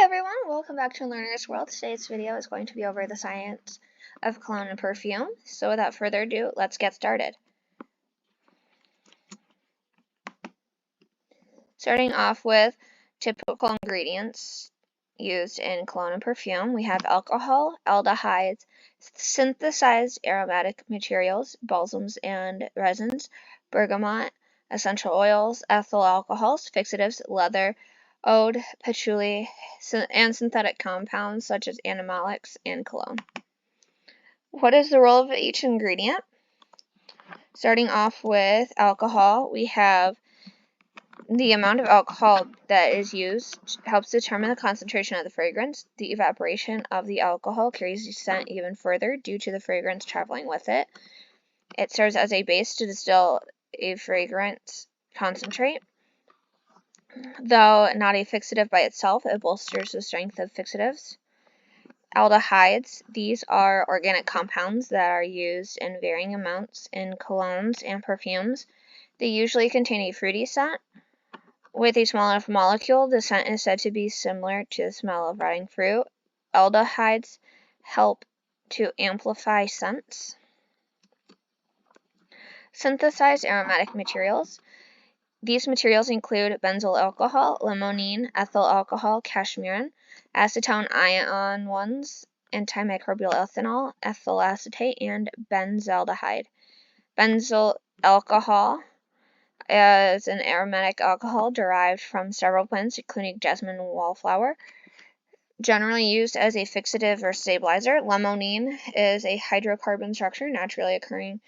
everyone, welcome back to Learner's World. Today's video is going to be over the science of cologne and perfume. So without further ado, let's get started. Starting off with typical ingredients used in cologne and perfume, we have alcohol, aldehydes, synthesized aromatic materials, balsams and resins, bergamot, essential oils, ethyl alcohols, fixatives, leather, oud, patchouli, and synthetic compounds such as animalics and cologne. What is the role of each ingredient? Starting off with alcohol, we have the amount of alcohol that is used helps determine the concentration of the fragrance. The evaporation of the alcohol carries the scent even further due to the fragrance traveling with it. It serves as a base to distill a fragrance concentrate. Though not a fixative by itself, it bolsters the strength of fixatives. Aldehydes, these are organic compounds that are used in varying amounts in colognes and perfumes. They usually contain a fruity scent. With a small enough molecule, the scent is said to be similar to the smell of rotting fruit. Aldehydes help to amplify scents. Synthesized aromatic materials. These materials include benzyl alcohol, limonene, ethyl alcohol, cashmeran, acetone ion ones, antimicrobial ethanol, ethyl acetate, and benzaldehyde. Benzyl alcohol is an aromatic alcohol derived from several plants, including jasmine and wallflower, generally used as a fixative or stabilizer. Limonene is a hydrocarbon structure naturally occurring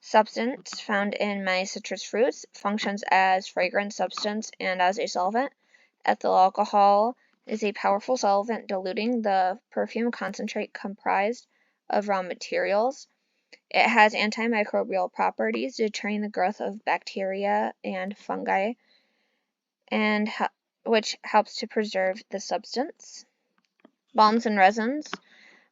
substance found in many citrus fruits, functions as fragrance substance and as a solvent. Ethyl alcohol is a powerful solvent diluting the perfume concentrate comprised of raw materials. It has antimicrobial properties, deterring the growth of bacteria and fungi, and which helps to preserve the substance. Balms and resins,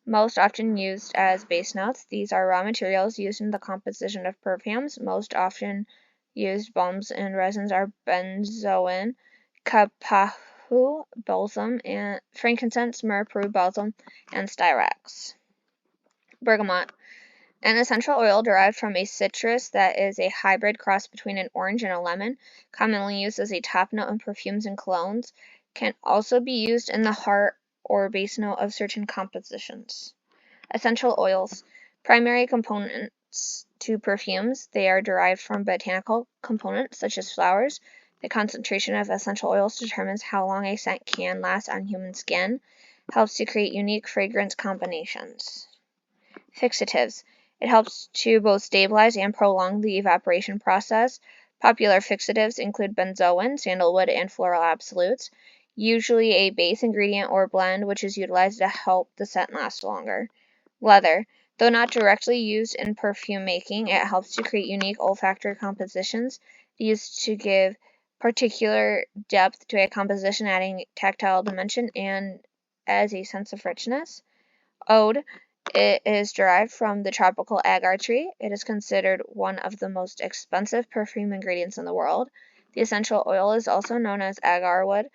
most often used as base notes. These are raw materials used in the composition of perfumes. Most often used balms and resins are benzoin, kapahu, balsam, and frankincense, myrrh, Peru balsam, and styrax. Bergamot, an essential oil derived from a citrus that is a hybrid cross between an orange and a lemon, commonly used as a top note in perfumes and colognes, can also be used in the heart or base note of certain compositions. Essential oils, primary components to perfumes. They are derived from botanical components such as flowers. The concentration of essential oils determines how long a scent can last on human skin, helps to create unique fragrance combinations. Fixatives. It helps to both stabilize and prolong the evaporation process. Popular fixatives include benzoin, sandalwood, and floral absolutes, usually a base ingredient or blend which is utilized to help the scent last longer. Leather. Though not directly used in perfume making, it helps to create unique olfactory compositions used to give particular depth to a composition, adding tactile dimension and as a sense of richness. Oud. It is derived from the tropical agar tree. It is considered one of the most expensive perfume ingredients in the world. The essential oil is also known as agar wood.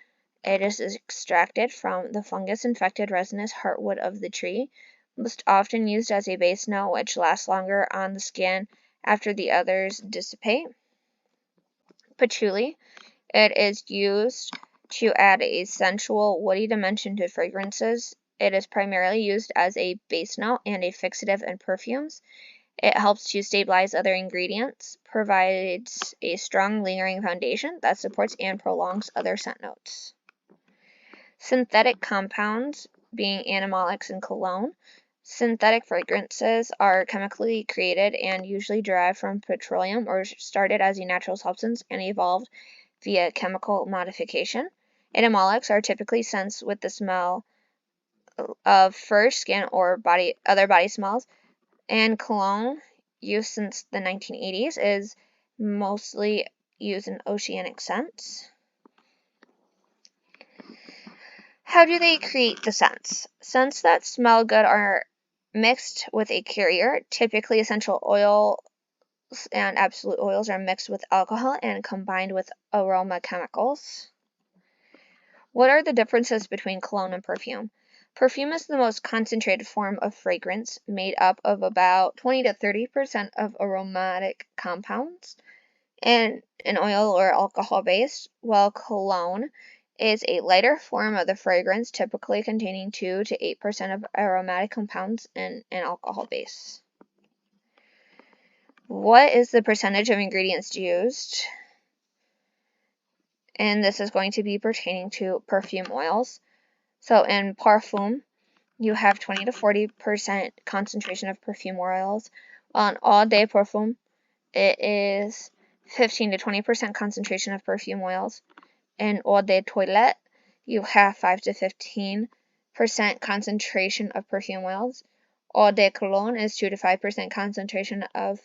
It is extracted from the fungus-infected resinous heartwood of the tree, most often used as a base note which lasts longer on the skin after the others dissipate. Patchouli. It is used to add a sensual, woody dimension to fragrances. It is primarily used as a base note and a fixative in perfumes. It helps to stabilize other ingredients, provides a strong lingering foundation that supports and prolongs other scent notes. Synthetic compounds, being animalics and cologne. Synthetic fragrances are chemically created and usually derived from petroleum or started as a natural substance and evolved via chemical modification. Animalics are typically scents with the smell of fur, skin, or other body smells, and cologne, used since the 1980s, is mostly used in oceanic scents. How do they create the scents? Scents that smell good are mixed with a carrier. Typically, essential oils and absolute oils are mixed with alcohol and combined with aroma chemicals. What are the differences between cologne and perfume? Perfume is the most concentrated form of fragrance, made up of about 20 to 30% of aromatic compounds and an oil or alcohol base, while cologne is a lighter form of the fragrance, typically containing 2 to 8% of aromatic compounds and an alcohol base. What is the percentage of ingredients used? And this is going to be pertaining to perfume oils. So in Perfume, you have 20 to 40% concentration of perfume oils. On Eau de Perfume, it is 15 to 20% concentration of perfume oils. In Eau de Toilette, you have 5 to 15% concentration of perfume oils. Eau de Cologne is 2 to 5% concentration of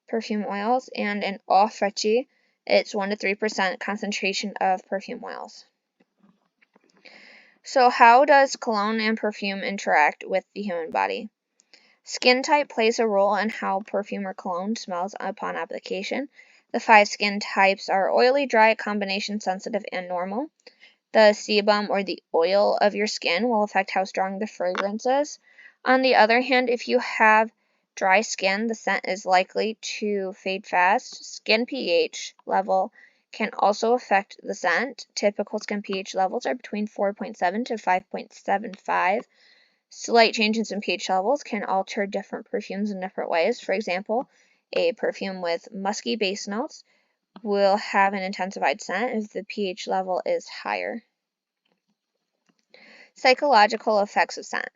perfume oils, and in Eau Fraiche, it's 1 to 3% concentration of perfume oils. So how does cologne and perfume interact with the human body? Skin type plays a role in how perfume or cologne smells upon application. The 5 skin types are oily, dry, combination, sensitive, and normal. The sebum or the oil of your skin will affect how strong the fragrance is. On the other hand, if you have dry skin, the scent is likely to fade fast. Skin pH level can also affect the scent. Typical skin pH levels are between 4.7 to 5.75. Slight changes in pH levels can alter different perfumes in different ways. For example, a perfume with musky base notes will have an intensified scent if the pH level is higher. Psychological effects of scent.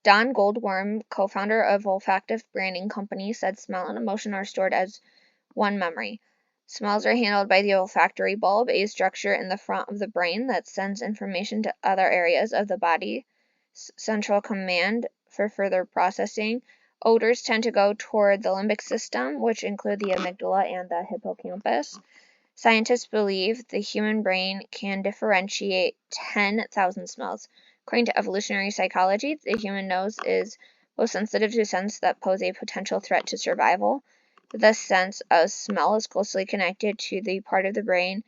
Don Goldworm, co-founder of olfactive branding company, said smell and emotion are stored as one memory. Smells are handled by the olfactory bulb, a structure in the front of the brain that sends information to other areas of the body. Central command for further processing. Odors tend to go toward the limbic system, which include the amygdala and the hippocampus. Scientists believe the human brain can differentiate 10,000 smells. According to evolutionary psychology, the human nose is most sensitive to scents that pose a potential threat to survival. The sense of smell is closely connected to the part of the brain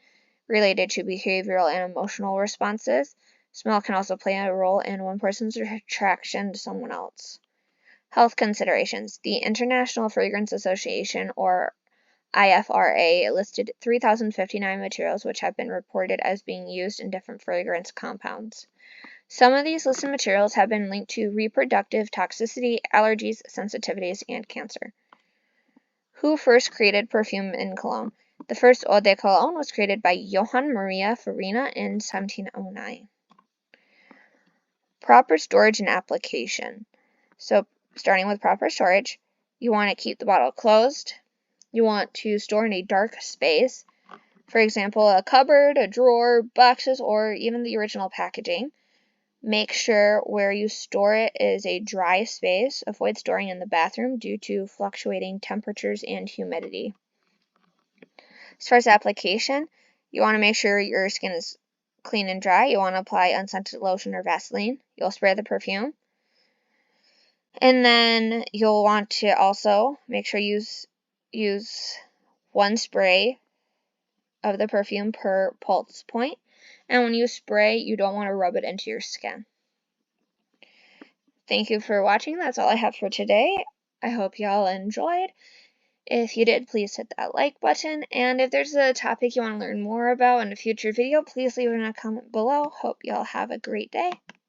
related to behavioral and emotional responses. Smell can also play a role in one person's attraction to someone else. Health considerations. The International Fragrance Association, or IFRA, listed 3,059 materials which have been reported as being used in different fragrance compounds. Some of these listed materials have been linked to reproductive toxicity, allergies, sensitivities, and cancer. Who first created perfume in Cologne? The first Eau de Cologne was created by Johann Maria Farina in 1709. Proper storage and application. So, starting with proper storage, you want to keep the bottle closed. You want to store in a dark space. For example, a cupboard, a drawer, boxes, or even the original packaging. Make sure where you store it is a dry space. Avoid storing in the bathroom due to fluctuating temperatures and humidity. As far as application, you want to make sure your skin is clean and dry. You want to apply unscented lotion or Vaseline. You'll spray the perfume. And then you'll want to also make sure you use one spray of the perfume per pulse point. And when you spray, you don't want to rub it into your skin. Thank you for watching. That's all I have for today. I hope y'all enjoyed. If you did, please hit that like button. And if there's a topic you want to learn more about in a future video, please leave it in a comment below. Hope y'all have a great day.